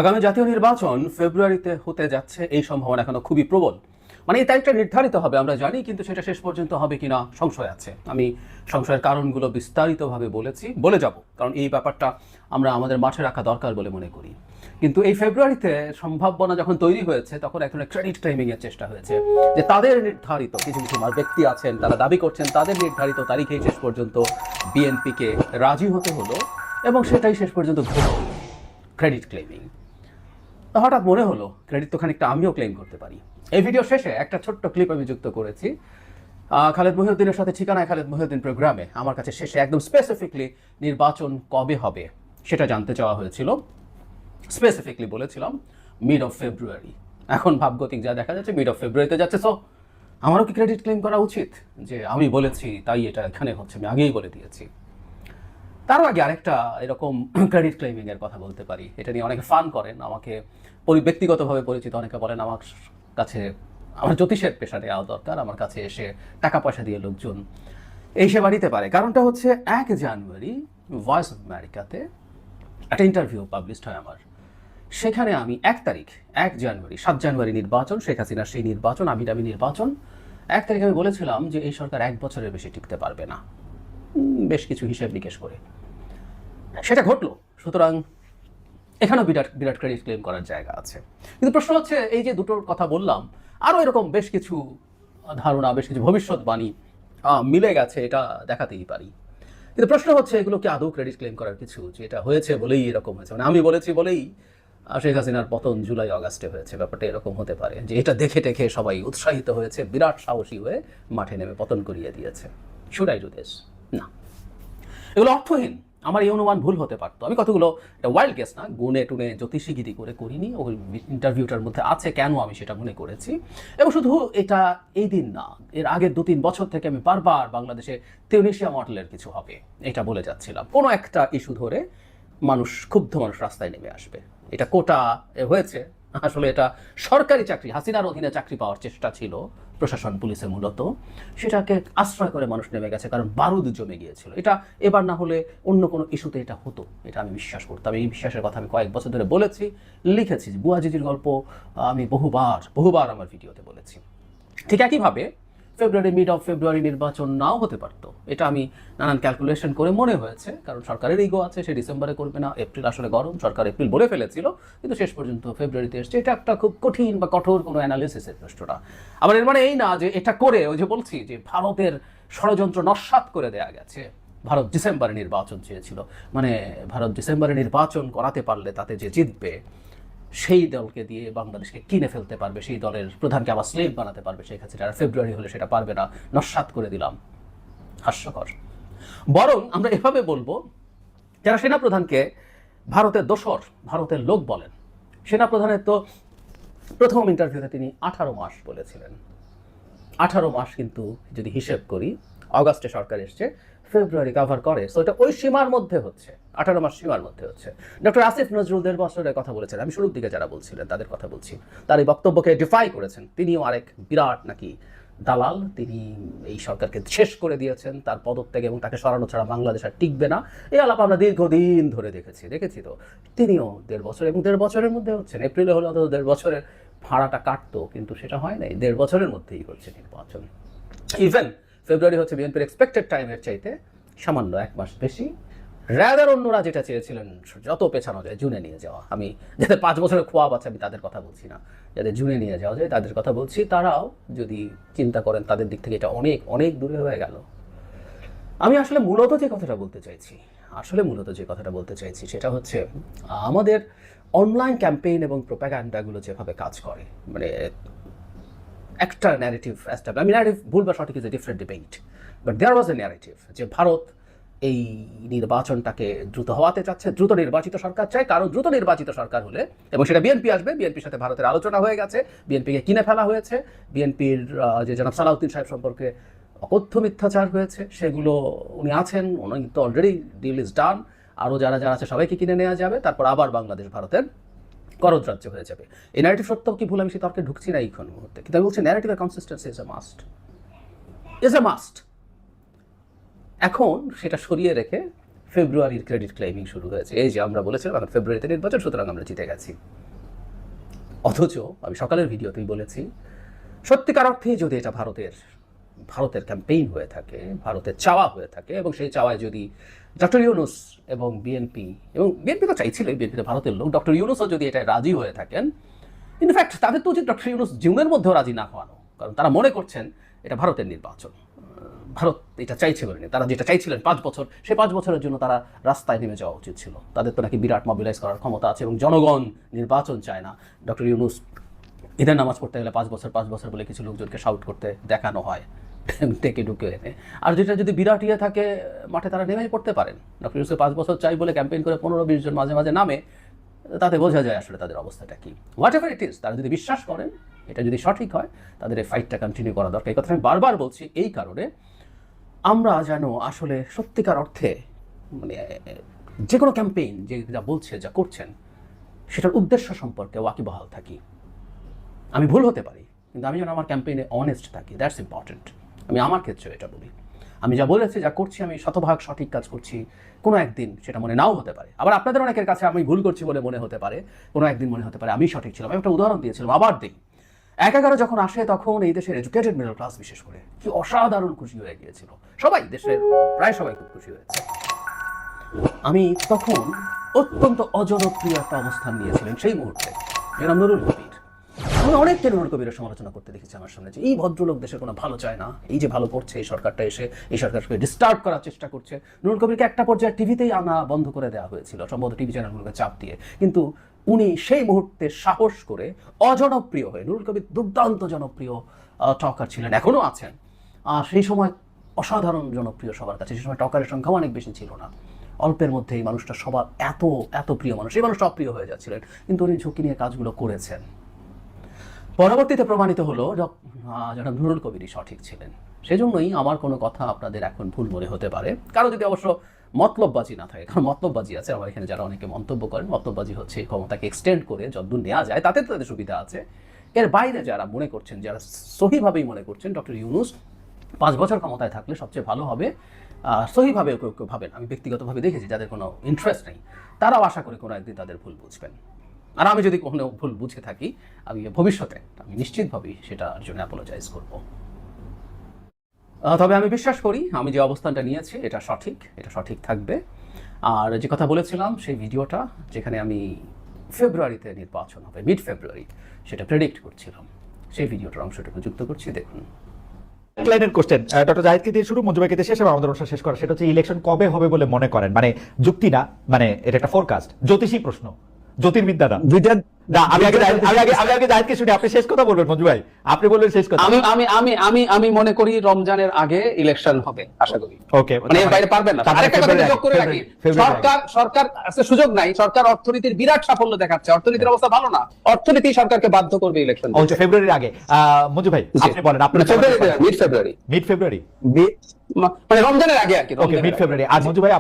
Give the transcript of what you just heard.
আগামী জাতীয় নির্বাচন ফেব্রুয়ারিতে হতে যাচ্ছে, এই সম্ভাবনা এখনো খুবই প্রবল। মানে এই তারিখটা নির্ধারিত হবে আমরা জানি, কিন্তু সেটা শেষ পর্যন্ত হবে কিনা সংশয় আছে। আমি সংশয়ের কারণগুলো বিস্তারিতভাবে বলে যাব, কারণ এই ব্যাপারটা আমরা আমাদের মাঠে রাখা দরকার বলে মনে করি। কিন্তু এই ফেব্রুয়ারিতে সম্ভাবনা যখন তৈরি হয়েছে, তখন এক ধরনের ক্রেডিট ক্লেমিং এর চেষ্টা হয়েছে, যে তাদের নির্ধারিত কিছু কিছু ব্যক্তি আছেন, তারা দাবি করছেন তাদের নির্ধারিত তারিখেই শেষ পর্যন্ত বিএনপিকে রাজি হতে হলো, এবং সেটাই শেষ পর্যন্ত ঘটল। Credit claiming. হঠাৎ মনে হলো ক্রেডিট তো খানিকটা আমিও ক্লেম করতে পারি। এই ভিডিও শেষে একটা ছোট্ট ক্লিপ আমি যুক্ত করেছি খালেদ মহিউদ্দিনের সাথে, ঠিকানায় খালেদ মহিউদ্দিন প্রোগ্রামে। আমার কাছে শেষে একদম স্পেসিফিকলি নির্বাচন কবে হবে সেটা জানতে চাওয়া হয়েছিল। স্পেসিফিকলি বলেছিলাম মিড অফ ফেব্রুয়ারি। এখন ভাবগতিক যা দেখা যাচ্ছে মিড অফ ফেব্রুয়ারিতে যাচ্ছে। সো আমারও কি ক্রেডিট ক্লেম করা উচিত যে আমি বলেছি তাই এটা এখানে হচ্ছে, আমি আগেই বলে দিয়েছি? তারও আগে আরেকটা এরকম ক্রেডিট ক্লেমিং এর কথা বলতে পারি। এটা নিয়ে অনেকে ফান করেন, আমাকে ব্যক্তিগতভাবে পরিচিত অনেকে বলেন আমার কাছে আমার জ্যোতিষের পেশা নেওয়া দরকার, আমার কাছে এসে টাকা পয়সা দিয়ে লোকজন এই সেবা নিতে পারে। কারণটা হচ্ছে 1 জানুয়ারি ভয়েস অফ আমেরিকাতে একটা ইন্টারভিউ পাবলিশড হয় আমার। সেখানে আমি 1 জানুয়ারি 7 জানুয়ারি নির্বাচন, শেখ হাসিনার সেই নির্বাচন, আমির নির্বাচন। 1 তারিখে আমি বলেছিলাম যে এই সরকার 1 বছরের বেশি টিকতে পারবে না, বেশ কিছু হিসেব নিকেশ করে। সেটা ঘটলো। সুতরাং এখানেও বিরাট বিরাট ক্রেডিট ক্লেম করার জায়গা আছে। কিন্তু প্রশ্ন হচ্ছে, এই যে দুটোর কথা বললাম, আরও এরকম বেশ কিছু ধারণা, বেশ কিছু ভবিষ্যৎবাণী মিলে গেছে, এটা দেখাতেই পারি। কিন্তু প্রশ্ন হচ্ছে, এগুলো কি আদৌ ক্রেডিট ক্লেম করার কিছু, যে এটা হয়েছে বলেই এরকম হয়েছে, মানে আমি বলেছি বলেই শেখ হাসিনার পতন জুলাই আগস্টে হয়েছে, ব্যাপারটা এরকম হতে পারে যে এটা দেখে টেখে সবাই উৎসাহিত হয়েছে, বিরাট সাহসী হয়ে মাঠে নেমে পতন করিয়ে দিয়েছে। Should I do this? না, এগুলো অর্থহীন। আমার এই অনুমান ভুল হতে পারতো। আমি কতগুলো একটা ওয়াইল্ড গেস না, গুনে টুনে জ্যোতিষীগিরি করে করিনি। ওই ইন্টারভিউটার মধ্যে আছে কেন আমি সেটা মনে করেছি। এবং শুধু এটা এই দিন না, এর আগের 2-3 বছর থেকে আমি বারবার বাংলাদেশে তিউনিসিয়া মডেলের কিছু হবে এটা বলে যাচ্ছিলাম। কোনো একটা ইস্যু ধরে ক্ষুব্ধ মানুষ রাস্তায় নেমে আসবে। এটা কোটা হয়েছে, আসলে এটা সরকারি চাকরি, হাসিনার অধীনে চাকরি পাওয়ার চেষ্টা ছিল প্রশাসন পুলিশে মূলত, সেটাকে আশ্রয় করে মানুষ নেমে গেছে, কারণ বারুদ জমে গিয়েছিল। এটা এবার না হলে অন্য কোনো ইস্যুতে এটা হতো, এটা আমি বিশ্বাস করতাম। এই বিশ্বাসের কথা আমি কয়েক বছর ধরে বলেছি, লিখেছি। বুয়াজিজির গল্প আমি বহুবার আমার ভিডিওতে বলেছি। ঠিক একইভাবে মিড অফ ফেব্রুয়ারি নির্বাচন নাও হতে পারতো, এটা আমি নানান ক্যালকুলেশন করে মনে হয়েছে, কারণ সরকারের ইগো আছে, সে ডিসেম্বরে করবে না, এপ্রিল আসলে গরম, সরকার এপ্রিল বলে ফেলেছিল, কিন্তু শেষ পর্যন্ত ফেব্রুয়ারিতে এসছে। এটা একটা খুব কঠিন বা কঠোর কোনো অ্যানালিসিসের প্রশ্নটা। আবার এর মানে এই না যে এটা করে, ওই যে বলছি যে ভারতের ষড়যন্ত্র নস্যাৎ করে দেয়া গেছে। ভারত ডিসেম্বরে নির্বাচন চেয়েছিল, মানে ভারত ডিসেম্বরে নির্বাচন করাতে পারলে তাতে যে জিতবে সেই দলকে দিয়ে বাংলাদেশকে কিনে ফেলতে পারবে, সেই দলের প্রধানকে আবার স্লেভ বানাতে পারবে শেখ হাসিনা। আর ফেব্রুয়ারি হলে সেটা পারবে না, নস্যাৎ করে দিলাম। হাস্যকর। বরং আমরা এভাবে বলবো, যারা সেনাপ্রধানকে ভারতের দোসর, ভারতের লোক বলেন, সেনাপ্রধানের তো প্রথম ইন্টারভিউতে তিনি 18 মাস বলেছিলেন। 18 মাস কিন্তু যদি হিসেব করি, অগাস্টে সরকার এসছে, ফেব্রুয়ারি কভার করে, সো এটা ওই সীমার মধ্যে হচ্ছে, 18 মাস সীমার মধ্যে হচ্ছে। ডক্টর আসিফ নজরুল 1.5 বছরের কথা বলেছেন, আমি শুরুর দিকে যারা বলছিলেন তাদের কথা বলছি, তার এই বক্তব্যকে ডিফাই করেছেন। তিনিও আরেক বিরাট নাকি দালাল, তিনি এই সরকারকে শেষ করে দিয়েছেন, তার পদত্যাগ এবং তাকে সরানো ছাড়া বাংলাদেশ আর টিকবে না, এই আলাপ আমরা দীর্ঘদিন ধরে দেখেছি। তো তিনিও 1.5 বছর, এবং 1.5 বছরের মধ্যে হচ্ছেন। এপ্রিলে হলে অন্তত 1.5 বছরের ভাড়াটা কাটতো, কিন্তু সেটা হয় নাই, 1.5 বছরের মধ্যেই হচ্ছে নির্বাচন। ইভেন ফেব্রুয়ারি হচ্ছে বিএনপির এক্সপেক্টেড টাইমের চাইতে সামান্য 1 মাস বেশি। রাদার অন্যরা যেটা চেয়েছিলেন যত পেছানো যায় জুনে নিয়ে যাওয়া, আমি যাদের 5 বছরের খোয়াব আছে আমি তাদের কথা বলছি না, যাদের জুনে নিয়ে যাওয়া যায় তাদের কথা বলছি, তারাও যদি চিন্তা করেন তাদের দিক থেকে এটা অনেক অনেক দূরে হয়ে গেল। আমি আসলে মূলত যে কথাটা বলতে চাইছি সেটা হচ্ছে, আমাদের অনলাইন ক্যাম্পেইন এবং প্রোপাগান্ডাগুলো যেভাবে কাজ করে, মানে একটা ন্যারেটিভ এস্টাবলিশ, আমি ন্যারেটিভ ভুল বা সঠিক is a different debate, but there was a narrative যে ভারত এই নির্বাচনটাকে দ্রুত হওয়াতে চাচ্ছে, দ্রুত নির্বাচিত সরকার চায়, কারণ দ্রুত নির্বাচিত সরকার হলে, এবং সেটা বিএনপি আসবে, বিএনপির সাথে ভারতের আলোচনা হয়ে গেছে, বিএনপিকে কিনে ফেলা হয়েছে, বিএনপির যে জনাব সালাউদ্দিন সাহেব সম্পর্কে অকথ্য মিথ্যাচার হয়েছে, সেগুলো উনি আছেন, উনি তো অলরেডি ডিল ইজ ডান, আরও যারা আছে সবাইকে কিনে নেওয়া যাবে, তারপর আবার বাংলাদেশ ভারতের করদ রাজ্য হয়ে যাবে। এই ন্যারেটিভ সত্য কি ভুল আমি সে তর্কে ঢুকছি না এইক্ষণ মুহূর্তে, কিন্তু আমি বলছি ন্যারেটিভের কনসিস্টেন্সি ইজ এ মাস্ট। এখন সেটা সরিয়ে রেখে ফেব্রুয়ারির ক্রেডিট ক্লেমিং শুরু হয়েছে। এই যে আমরা বলেছিলাম এখন ফেব্রুয়ারিতে নির্বাচন, সুতরাং আমরা জিতে গেছি। অথচ আমি সকালের ভিডিওতেই বলেছি, সত্যিকার অর্থে যদি এটা ভারতের ক্যাম্পেইন হয়ে থাকে, ভারতের চাওয়া হয়ে থাকে, এবং সেই চাওয়ায় যদি ডক্টর ইউনূস এবং বিএনপি তো চাইছিল, বিএনপি তো ভারতের লোক, ডক্টর ইউনূসও যদি এটা রাজি হয়ে থাকেন, ইনফ্যাক্ট তাদের তো উচিত ডক্টর ইউনূস জীবনের মধ্যেও রাজি না হওয়ানো, কারণ তারা মনে করছেন এটা ভারতের নির্বাচন, ভারত এটা চাইছে বলে, তারা যেটা চাইছিলেন 5 বছর, সেই 5 বছরের জন্য তারা রাস্তায় নেমে যাওয়া উচিত ছিল। তাদের তো নাকি বিরাট মোবিলাইজ করার ক্ষমতা আছে এবং জনগণ নির্বাচন চায় না। ডক্টর ইউনূস ঈদের নামাজ পড়তে গেলে 5 বছর বলে কিছু লোকজনকে শাউট করতে দেখানো হয় টেকে ঢুকে এনে। আর যেটা যদি বিরাট ইয়ে থাকে, মাঠে তারা নেমেই পড়তে পারেন। ডক্টর ইউনূসকে 5 বছর চাই বলে ক্যাম্পেইন করে 15-20 জন মাঝে মাঝে নামে, তাতে বোঝা যায় আসলে তাদের অবস্থাটা কি। হোয়াট এভার ইট ইজ, তারা যদি বিশ্বাস করেন এটা যদি সঠিক হয়, তাদের এই ফাইটটা কন্টিনিউ করা দরকার। এই কথা আমি বারবার বলছি এই কারণে, আমরা যেন আসলে সত্যিকার অর্থে মানে যে কোনো ক্যাম্পেইন যে যা বলছে, যা করছেন, সেটার উদ্দেশ্য সম্পর্কে ওয়াকিবহাল থাকি। আমি ভুল হতে পারি, কিন্তু আমি যেন আমার ক্যাম্পেইনে অনেস্ট থাকি, দ্যাটস ইম্পর্টেন্ট। আমি আমার ক্ষেত্রে এটা বলি, আমি যা বলেছি, যা করছি, আমি শতভাগ সঠিক কাজ করছি। কোনো একদিন সেটা মনে নাও হতে পারে, আবার আপনাদের অনেকের কাছে আমি ভুল করছি বলে মনে হতে পারে, কোনো একদিন মনে হতে পারে আমি সঠিক ছিলাম। আমি একটা উদাহরণ দিয়েছিলাম, আবার দিই। 11 যখন আসে, তখন এই দেশের এডুকেটেড মিডল ক্লাস বিশেষ করে কি অসাধারণ খুশি হয়ে গিয়েছিল, সবাই, দেশের প্রায় সবাই খুব খুশি হয়েছে। আমি তখন অত্যন্ত অজনপ্রিয় একটা অবস্থান নিয়েছিলেন সেই মুহূর্তে, যেরকম নুরুল কবির। আমি অনেককে নুরুল কবিরের সমালোচনা করতে দেখেছি আমার সামনে, যে এই ভদ্রলোক দেশের কোনো ভালো চায় না, এই যে ভালো করছে এই সরকারটা এসে এই সরকারকে ডিস্টার্ব করার চেষ্টা করছে। নুরুল কবিরকে একটা পর্যায়ে টিভিতেই আনা বন্ধ করে দেওয়া হয়েছিল, সম্ভবত টিভি চ্যানেলগুলোকে চাপ দিয়ে। কিন্তু উনি সেই মুহূর্তে সাহস করে অজনপ্রিয় হয়ে, নুরুল কবির দুর্দান্ত জনপ্রিয় টকার ছিলেন, এখনও আছেন। সেই সময় অসাধারণ জনপ্রিয় সবার কাছে, সেই সময় টকারের সংখ্যাও অনেক বেশি ছিল না। অল্পের মধ্যেই মানুষটা সবার এত প্রিয় মানুষ, এই মানুষটা অপ্রিয় হয়ে যাচ্ছিলেন, কিন্তু উনি ঝুঁকি নিয়ে কাজগুলো করেছেন। পরবর্তীতে প্রমাণিত হলো যারা নুরুল কবিরই সঠিক ছিলেন। সেজন্যই আমার কোনো কথা আপনাদের এখন ভুল মনে হতে পারে, কারো যদি অবশ্য মতলববাজি না থাকে, কারণ মতলববাজি আছে আমার এখানে, যারা অনেকে মন্তব্য করেন মতলববাজি হচ্ছে ক্ষমতাকে এক্সটেন্ড করে যতদূর নেওয়া যায় তাতে তাদের সুবিধা আছে। এর বাইরে যারা মনে করছেন, যারা সহিভাবেই মনে করছেন ডক্টর ইউনূস 5 বছর ক্ষমতায় থাকলে সবচেয়ে ভালো হবে, সহিভাবে কেউ ভাবেন, আমি ব্যক্তিগতভাবে দেখেছি যাদের কোনো ইন্টারেস্ট নেই, তারাও আশা করি কোনো একদিন তাদের ভুল বুঝবেন। আর আমি যদি কোনো ভুল বুঝে থাকি, আমি ভবিষ্যতে আমি নিশ্চিতভাবেই সেটার জন্য অ্যাপোলোজাইজ করব। তবে আমি বিশ্বাস করি আমি যে অবস্থানটা নিয়েছি এটা সঠিক থাকবে। আর যে কথা বলেছিলাম সেই ভিডিওটা, যেখানে আমি ফেব্রুয়ারিতে নির্বাচন হবে, মিড ফেব্রুয়ারি, সেটা প্রেডিক্ট করছিলাম, সেই ভিডিওটার অংশটুকু যুক্ত করছি, দেখুন। লাইনের কোশ্চেন ডক্টর জাহিদকে দিয়ে শুরু, মঞ্জু ভাইকে দিয়ে শেষ, এবং আমাদের অনুষ্ঠান শেষ করা। সেটা হচ্ছে ইলেকশন কবে হবে বলে মনে করেন? মানে যুক্তি না, মানে এটা একটা ফোরকাস্ট, জ্যোতিষী প্রশ্ন, জ্যোতির্বিদ্যা না। দুইটা না, আমি আগে জাহিদকে শুনি, আপনি শেষ কথা বলবেন। মঞ্জু ভাই আপনি বলবেন শেষ কথা। আমি মনে করি রমজানের আগে ইলেকশন হবে, আশা করি। ওকে, মানে এর বাইরে পারবেন না। আরেকটা কথা যোগ করে রাখি, সরকার আছে, সুযোগ নাই, সরকার অর্থনীতির বিরাট সাফল্য দেখাচ্ছে, অর্থনীতির অবস্থা ভালো না, অর্থনীতি সরকারকে বাধ্য করবে ইলেকশন। ফেব্রুয়ারির আগে। মঞ্জু ভাই আপনি বলেন, আপনি মিড ফেব্রুয়ারি মিড ফেব্রুয়ারি মানে রমজানের আগে আর কি। ওকে, মিড ফেব্রুয়ারি। আর মঞ্জু ভাই